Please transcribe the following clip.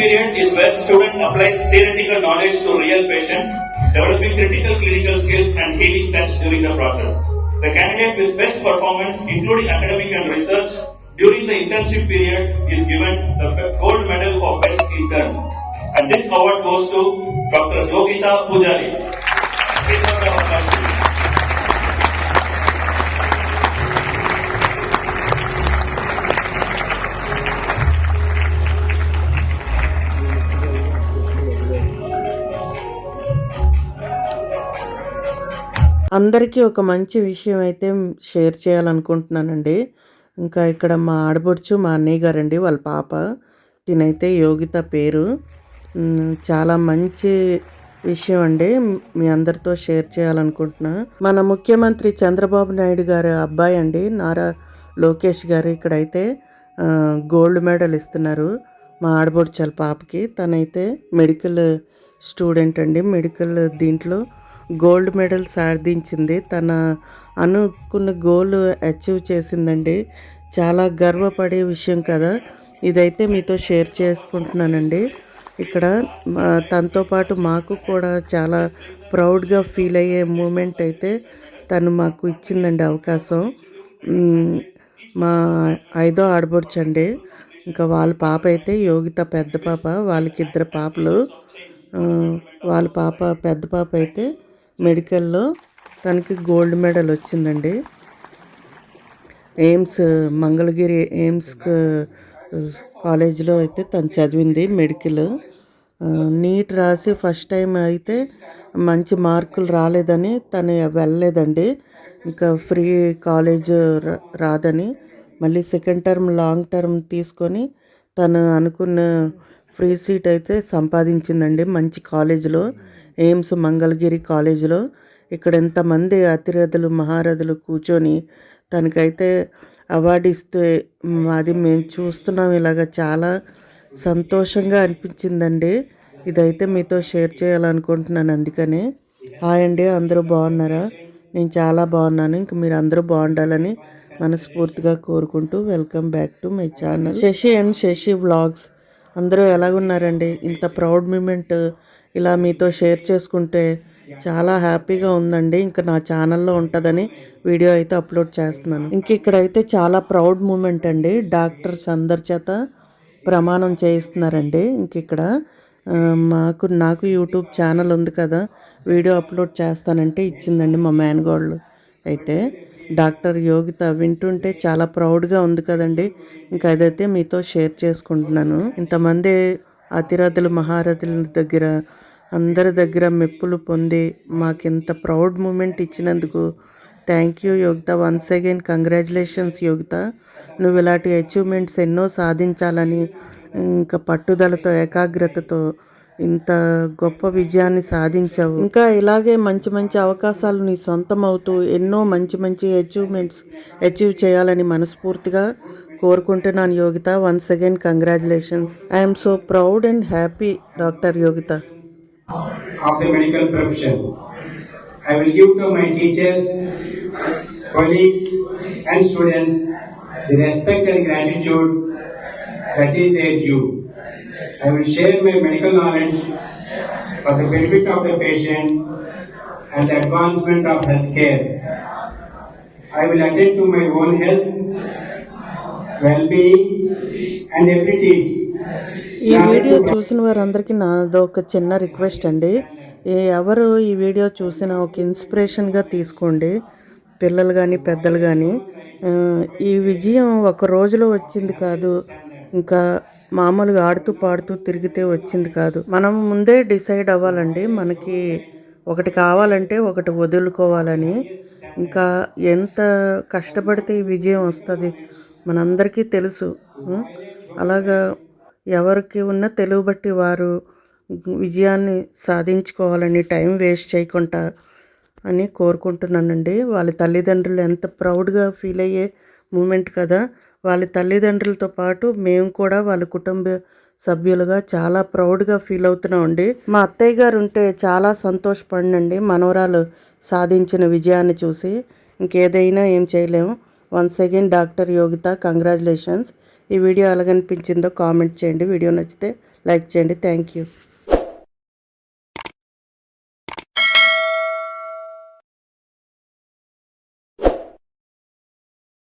period is where student applies theoretical knowledge to real patients, developing critical clinical skills and healing touch during the process. The candidate with best performance, including academic and research, during the internship period is given the gold medal for best intern. And this award goes to Dr. Yogita Pujari. అందరికీ ఒక మంచి విషయం అయితే share చేయాలనుకుంటున్నానండి. ఇంకా ఇక్కడ మా ఆడబొడుచు మా అన్నయ్య గారండి, వాళ్ళ పాప. తినైతే యోగిత పేరు. చాలా మంచి విషయం అండి, మీ అందరితో షేర్ చేయాలనుకుంటున్నా. మన ముఖ్యమంత్రి చంద్రబాబు నాయుడు గారి అబ్బాయి అండి, నారా లోకేష్ గారు ఇక్కడైతే గోల్డ్ మెడల్ ఇస్తున్నారు మా ఆడబొడుచాల పాపకి. తనైతే మెడికల్ స్టూడెంట్ అండి, మెడికల్ దీంట్లో గోల్డ్ మెడల్ సాధించింది. తన అనుకున్న గోల్ అచీవ్ చేసిందండి. చాలా గర్వపడే విషయం కదా. ఇదైతే మీతో షేర్ చేసుకుంటున్నానండి. ఇక్కడ తనతో పాటు మాకు కూడా చాలా ప్రౌడ్గా ఫీల్ అయ్యే మూమెంట్ అయితే తను మాకు ఇచ్చిందండి అవకాశం. మా 5వ ఆడబొడుచండి. ఇంకా వాళ్ళ పాప అయితే యోగిత పెద్ద పాప, వాళ్ళకి 2 పాపలు. వాళ్ళ పాప పెద్ద పాప అయితే మెడికల్లో తనకి గోల్డ్ మెడల్ వచ్చిందండి. ఎయిమ్స్ మంగళగిరి ఎయిమ్స్ కాలేజీలో అయితే తను చదివింది మెడికల్. నీట్ రాసి ఫస్ట్ టైం అయితే మంచి మార్కులు రాలేదని తను వెళ్ళలేదండి. ఇంకా ఫ్రీ కాలేజ్ రాదని మళ్ళీ సెకండ్ టర్మ్ లాంగ్ టర్మ్ తీసుకొని తను అనుకున్న ఫ్రీ సీట్ అయితే సంపాదించిందండి మంచి కాలేజీలో, ఎయిమ్స్ మంగళగిరి కాలేజీలో. ఇక్కడ ఎంతమంది అతిరథులు మహారథులు కూర్చొని తనకైతే అవార్డు ఇస్తే అది మేము చూస్తున్నాం. ఇలాగ చాలా సంతోషంగా అనిపించిందండి. ఇదైతే మీతో షేర్ చేయాలనుకుంటున్నాను. అందుకనే హాయ్ అండి, అందరూ బాగున్నారా? నేను చాలా బాగున్నాను. ఇంక మీరు అందరూ బాగుండాలని మనస్ఫూర్తిగా కోరుకుంటూ welcome back to my channel Shashi and Shashi vlogs. అందరూ ఎలాగున్నారండి? ఇంత ప్రౌడ్ మూమెంట్ ఇలా మీతో షేర్ చేసుకుంటే చాలా హ్యాపీగా ఉందండి. ఇంకా నా ఛానల్లో ఉంటుందని వీడియో అయితే అప్లోడ్ చేస్తున్నాను. ఇంక ఇక్కడైతే చాలా ప్రౌడ్ మూమెంట్ అండి. డాక్టర్స్ అందరి చేత ప్రమాణం చేయిస్తున్నారండి. ఇంక ఇక్కడ నాకు యూట్యూబ్ ఛానల్ ఉంది కదా, వీడియో అప్లోడ్ చేస్తానంటే ఇచ్చిందండి మా మేనగోళ్ళు. అయితే డాక్టర్ యోగిత వింటుంటే చాలా ప్రౌడ్గా ఉంది కదండి. ఇంకా అదైతే మీతో షేర్ చేసుకుంటున్నాను. ఇంతమంది అతిరథులు మహారథుల దగ్గర అందరి దగ్గర మెప్పులు పొంది మాకింత ప్రౌడ్ మూమెంట్ ఇచ్చినందుకు thank you Yogitha. Once again congratulations Yogitha. నువ్వు ఇలాంటి అచీవ్మెంట్స్ ఎన్నో సాధించాలని ఇంకా పట్టుదలతో ఏకాగ్రతతో ఇంత గొప్ప విజయాన్ని సాధించావు. ఇంకా ఇలాగే మంచి మంచి అవకాశాలు నీ సొంతం అవుతూ ఎన్నో మంచి మంచి అచీవ్మెంట్స్ అచీవ్ చేయాలని మనస్ఫూర్తిగా కోరుకుంటున్నాను Yogitha. Once again congratulations. I'm so proud and happy doctor Yogitha. Of the medical profession, I will give to my teachers, colleagues and students the respect and gratitude that is their due. I will share my medical knowledge for the benefit of the patient and the advancement of healthcare. I will attend to my own health, well-being and abilities. ఈ video చూసిన వారందరికీ నాదో ఒక చిన్న request అండి. ఎవరు ఈ video చూసినా ఒక ఇన్స్పిరేషన్గా తీసుకోండి, పిల్లలు కానీ పెద్దలు కానీ. ఈ విజయం ఒక రోజులో వచ్చింది కాదు, ఇంకా మామూలుగా ఆడుతూ పాడుతూ తిరిగితే వచ్చింది కాదు. మనం ముందే డిసైడ్ అవ్వాలండి, మనకి ఒకటి కావాలంటే ఒకటి వదులుకోవాలని. ఇంకా ఎంత కష్టపడితే ఈ విజయం వస్తుంది మనందరికీ తెలుసు. అలాగా ఎవరికి ఉన్న తెలుగు బట్టి వారు విజయాన్ని సాధించుకోవాలని టైం వేస్ట్ చేయకుండా అని కోరుకుంటున్నానండి. వాళ్ళ తల్లిదండ్రులు ఎంత ప్రౌడ్గా ఫీల్ అయ్యే మూమెంట్ కదా. వాళ్ళ తల్లిదండ్రులతో పాటు మేము కూడా వాళ్ళ కుటుంబ సభ్యులుగా చాలా ప్రౌడ్గా ఫీల్ అవుతున్నామండి. మా అత్తయ్య గారు ఉంటే చాలా సంతోషపడినండి మనవరాలు సాధించిన విజయాన్ని చూసి. ఇంకేదైనా ఏం చేయలేము. Once again doctor Yogitha congratulations. ఈ వీడియో ఎలాగనిపించిందో కామెంట్ చేయండి. వీడియో నచ్చితే లైక్ చేయండి. Thank you.